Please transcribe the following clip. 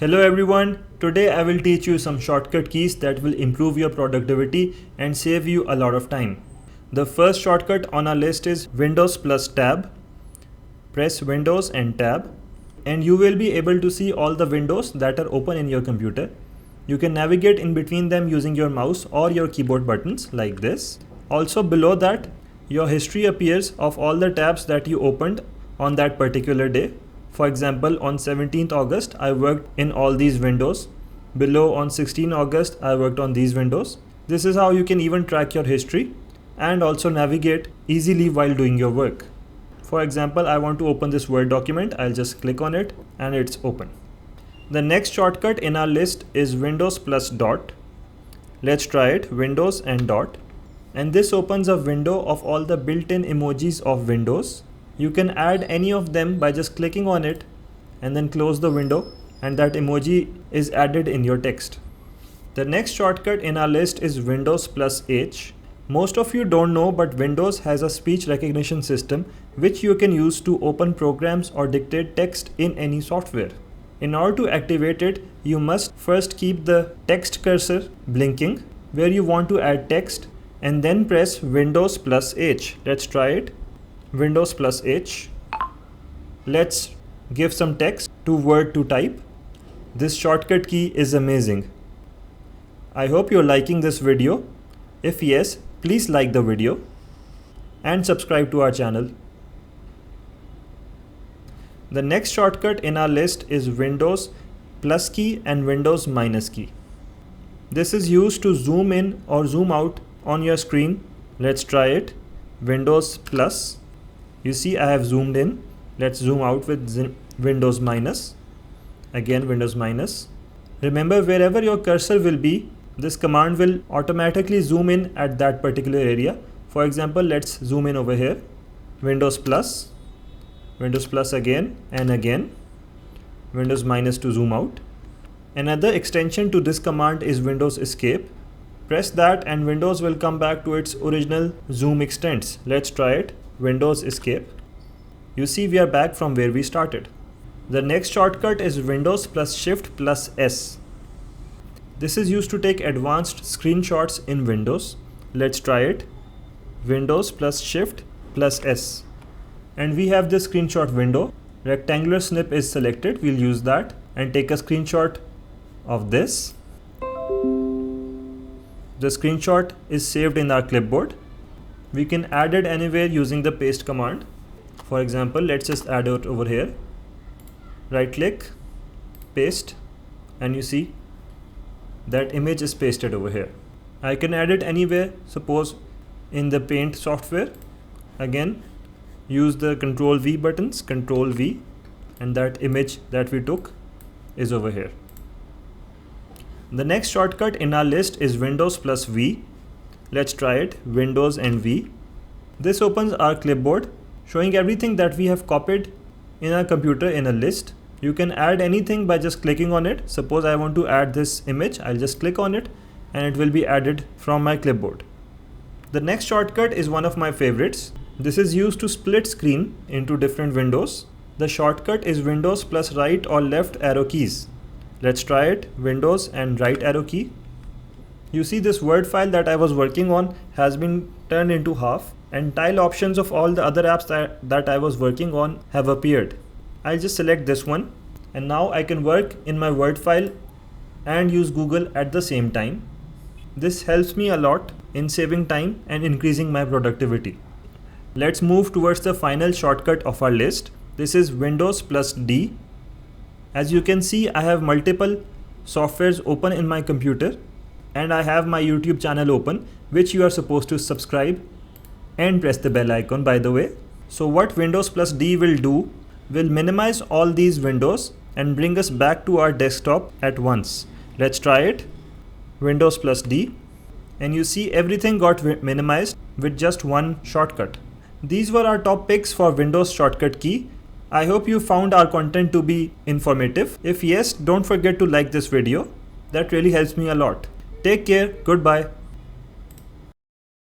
Hello everyone, today I will teach you some shortcut keys that will improve your productivity and save you a lot of time. The first shortcut on our list is Windows plus Tab. Press Windows and Tab and you will be able to see all the windows that are open in your computer. You can navigate in between them using your mouse or your keyboard buttons like this. Also below that, your history appears of all the tabs that you opened on that particular day. For example, on 17th August, I worked in all these windows. Below on 16 August, I worked on these windows. This is how you can even track your history and also navigate easily while doing your work. For example, I want to open this Word document. I'll just click on it and it's open. The next shortcut in our list is Windows plus dot. Let's try it, Windows and dot. And this opens a window of all the built-in emojis of Windows. You can add any of them by just clicking on it and then close the window, and that emoji is added in your text. The next shortcut in our list is Windows plus H. Most of you don't know, but Windows has a speech recognition system which you can use to open programs or dictate text in any software. In order to activate it, you must first keep the text cursor blinking where you want to add text and then press Windows plus H. Let's try it. Windows plus H. Let's give some text to Word to type. This shortcut key is amazing. I hope you're liking this video. If yes, please like the video and subscribe to our channel. The next shortcut in our list is Windows plus key and Windows minus key. This is used to zoom in or zoom out on your screen. Let's try it. Windows plus. You see I have zoomed in. Let's zoom out with Windows minus. Again Windows minus. Remember, wherever your cursor will be, this command will automatically zoom in at that particular area. For example, let's zoom in over here. Windows plus again and again. Windows minus to zoom out. Another extension to this command is Windows escape. Press that and Windows will come back to its original zoom extents. Let's try it. Windows escape. You see we are back from where we started. The next shortcut is Windows plus Shift plus S. This is used to take advanced screenshots in Windows. Let's try it. Windows plus Shift plus S. And we have this screenshot window. Rectangular snip is selected. We'll use that and take a screenshot of this. The screenshot is saved in our clipboard. We can add it anywhere using the paste command. For example, let's just add it over here. Right click, paste, and you see that image is pasted over here. I can add it anywhere, suppose in the Paint software. Again, use the Ctrl V buttons, Ctrl V, and that image that we took is over here. The next shortcut in our list is Windows plus V. Let's try it, Windows and V. This opens our clipboard, showing everything that we have copied in our computer in a list. You can add anything by just clicking on it. Suppose I want to add this image, I'll just click on it and it will be added from my clipboard. The next shortcut is one of my favorites. This is used to split screen into different windows. The shortcut is Windows plus right or left arrow keys. Let's try it, Windows and right arrow key. You see this Word file that I was working on has been turned into half, and tile options of all the other apps that I was working on have appeared. I'll just select this one and now I can work in my Word file and use Google at the same time. This helps me a lot in saving time and increasing my productivity. Let's move towards the final shortcut of our list. This is Windows plus D. As you can see, I have multiple softwares open in my computer. And I have my YouTube channel open, which you are supposed to subscribe and press the bell icon, by the way. So what Windows plus D will do will minimize all these windows and bring us back to our desktop at once. Let's try it. Windows plus D. And you see everything got minimized with just one shortcut. These were our top picks for Windows shortcut key. I hope you found our content to be informative. If yes, don't forget to like this video. That really helps me a lot. Take care. Goodbye.